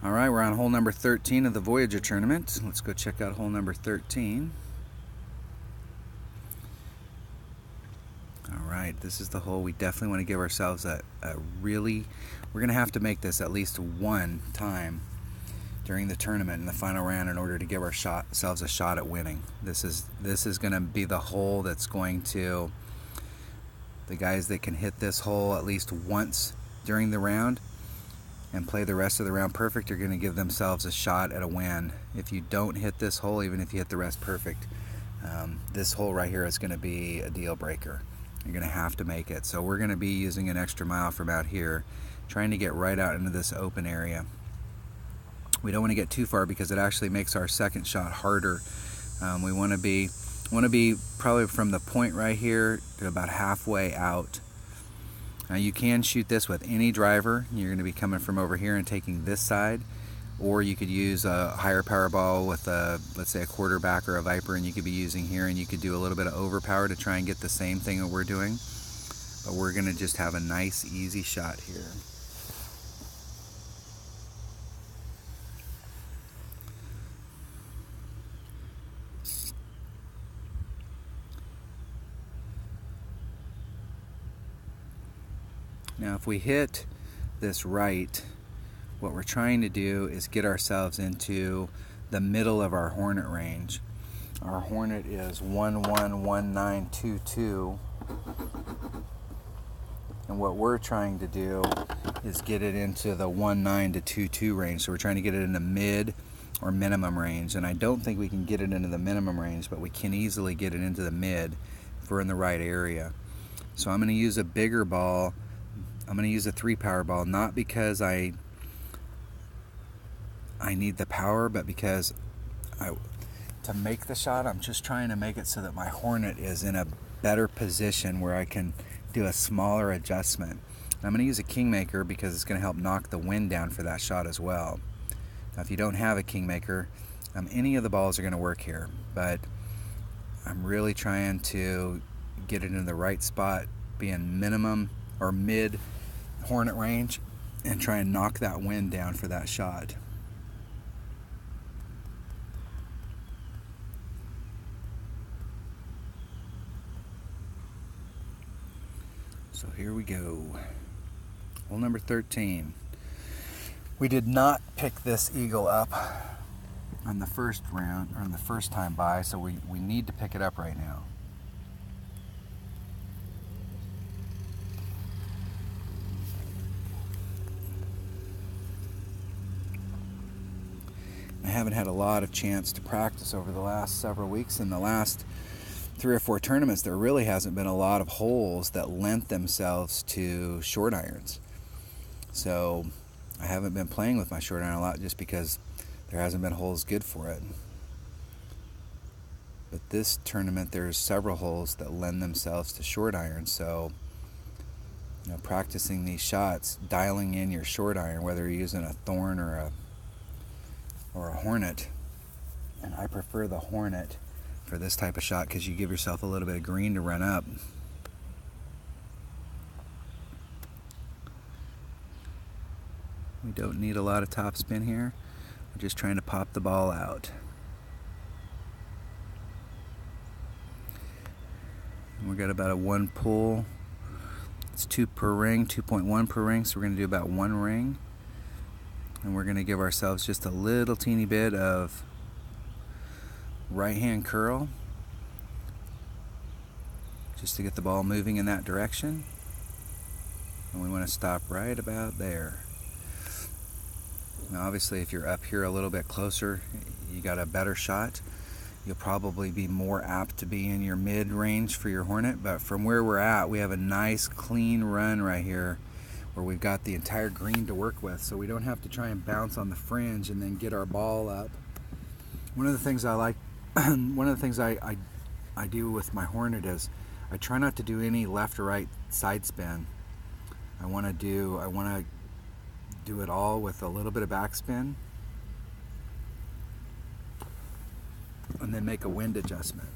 Alright, we're on hole number 13 of the Voyager tournament. Let's go check out hole number 13. Alright, this is the hole we definitely want to give ourselves a really... We're going to have to make this at least one time during the tournament in the final round in order to give ourselves a shot at winning. This is going to be the hole that's going to... The guys that can hit this hole at least once during the round and play the rest of the round perfect are going to give themselves a shot at a win. If you don't hit this hole, even if you hit the rest perfect, this hole right here is going to be a deal breaker. You're going to have to make it. So we're going to be using an extra mile from out here, trying to get right out into this open area. We don't want to get too far because it actually makes our second shot harder. We want to be probably from the point right here to about halfway out. Now you can shoot this with any driver. You're going to be coming from over here and taking this side, or you could use a higher power ball with a, let's say, a quarterback or a Viper, and you could be using here, and you could do a little bit of overpower to try and get the same thing that we're doing. But we're going to just have a nice easy shot here. Now if we hit this right, what we're trying to do is get ourselves into the middle of our Hornet range. Our Hornet is 111922, and what we're trying to do is get it into the 19 to 22 range. So we're trying to get it in the mid or minimum range, and I don't think we can get it into the minimum range, but we can easily get it into the mid if we're in the right area. So I'm going to use a bigger ball. I'm going to use a 3 power ball, not because I need the power, but because to make the shot, I'm just trying to make it so that my Hornet is in a better position where I can do a smaller adjustment. I'm going to use a Kingmaker because it's going to help knock the wind down for that shot as well. Now if you don't have a Kingmaker, any of the balls are going to work here, but I'm really trying to get it in the right spot, be in minimum or mid Hornet range, and try and knock that wind down for that shot. So here we go. Hole number 13. We did not pick this eagle up on the first round, or on the first time by, so we need to pick it up right now. I haven't had a lot of chance to practice over the last several weeks. In the last 3 or 4 tournaments, there really hasn't been a lot of holes that lent themselves to short irons. So I haven't been playing with my short iron a lot just because there hasn't been holes good for it. But this tournament, there's several holes that lend themselves to short irons. So practicing these shots, dialing in your short iron, whether you're using a Thorn or a Hornet, and I prefer the Hornet for this type of shot because you give yourself a little bit of green to run up. We don't need a lot of topspin here. We're just trying to pop the ball out. And we've got about a 1 pull. It's 2 per ring, 2.1 per ring, so we're going to do about 1 ring. And we're going to give ourselves just a little teeny bit of right hand curl just to get the ball moving in that direction. And we want to stop right about there. Now obviously if you're up here a little bit closer, you got a better shot. You'll probably be more apt to be in your mid range for your Hornet, but from where we're at, we have a nice clean run right here where we've got the entire green to work with, so we don't have to try and bounce on the fringe and then get our ball up. One of the things I like, one of the things I do with my Hornet is I try not to do any left or right side spin. I want to do it all with a little bit of backspin and then make a wind adjustment.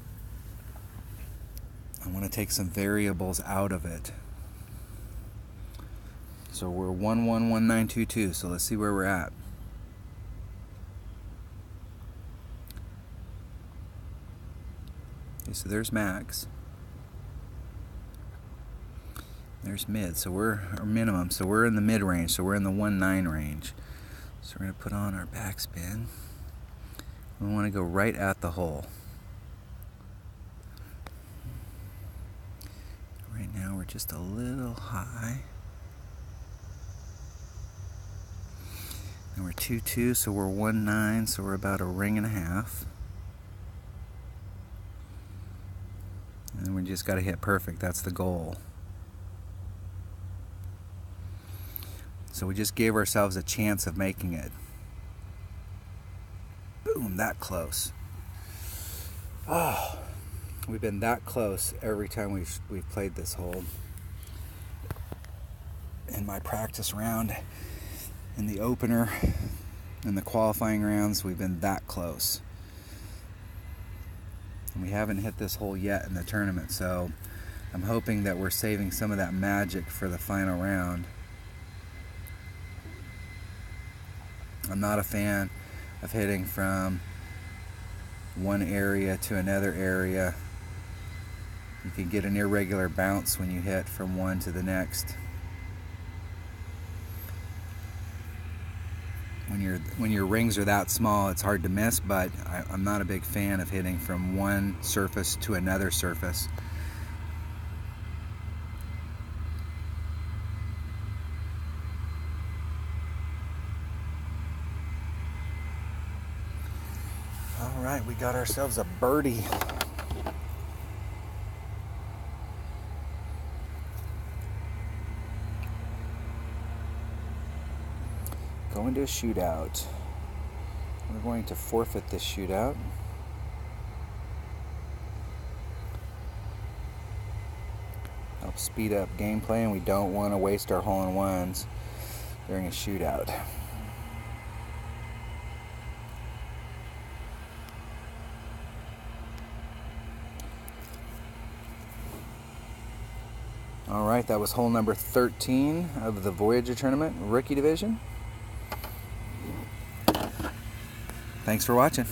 I want to take some variables out of it. So we're 111922, so let's see where we're at. Okay, so there's max. There's mid, so we're our minimum, so we're in the mid range, so we're in the 1.9 range. So we're going to put on our backspin. We want to go right at the hole. Right now we're just a little high. And we're 2.2, so we're 1.9, so we're about a ring and a half. And then we just got to hit perfect, that's the goal. So we just gave ourselves a chance of making it. Boom, that close. Oh, we've been that close every time we've played this hole. In my practice round, in the opener, in the qualifying rounds, we've been that close. And we haven't hit this hole yet in the tournament, so I'm hoping that we're saving some of that magic for the final round. I'm not a fan of hitting from one area to another area. You can get an irregular bounce when you hit from one to the next. When your rings are that small, it's hard to miss, but I'm not a big fan of hitting from one surface to another surface. All right, we got ourselves a birdie. Going to a shootout. We're going to forfeit this shootout. Help speed up gameplay, and we don't want to waste our hole-in-ones during a shootout. All right, that was hole number 13 of the Voyager tournament, rookie division. Thanks for watching.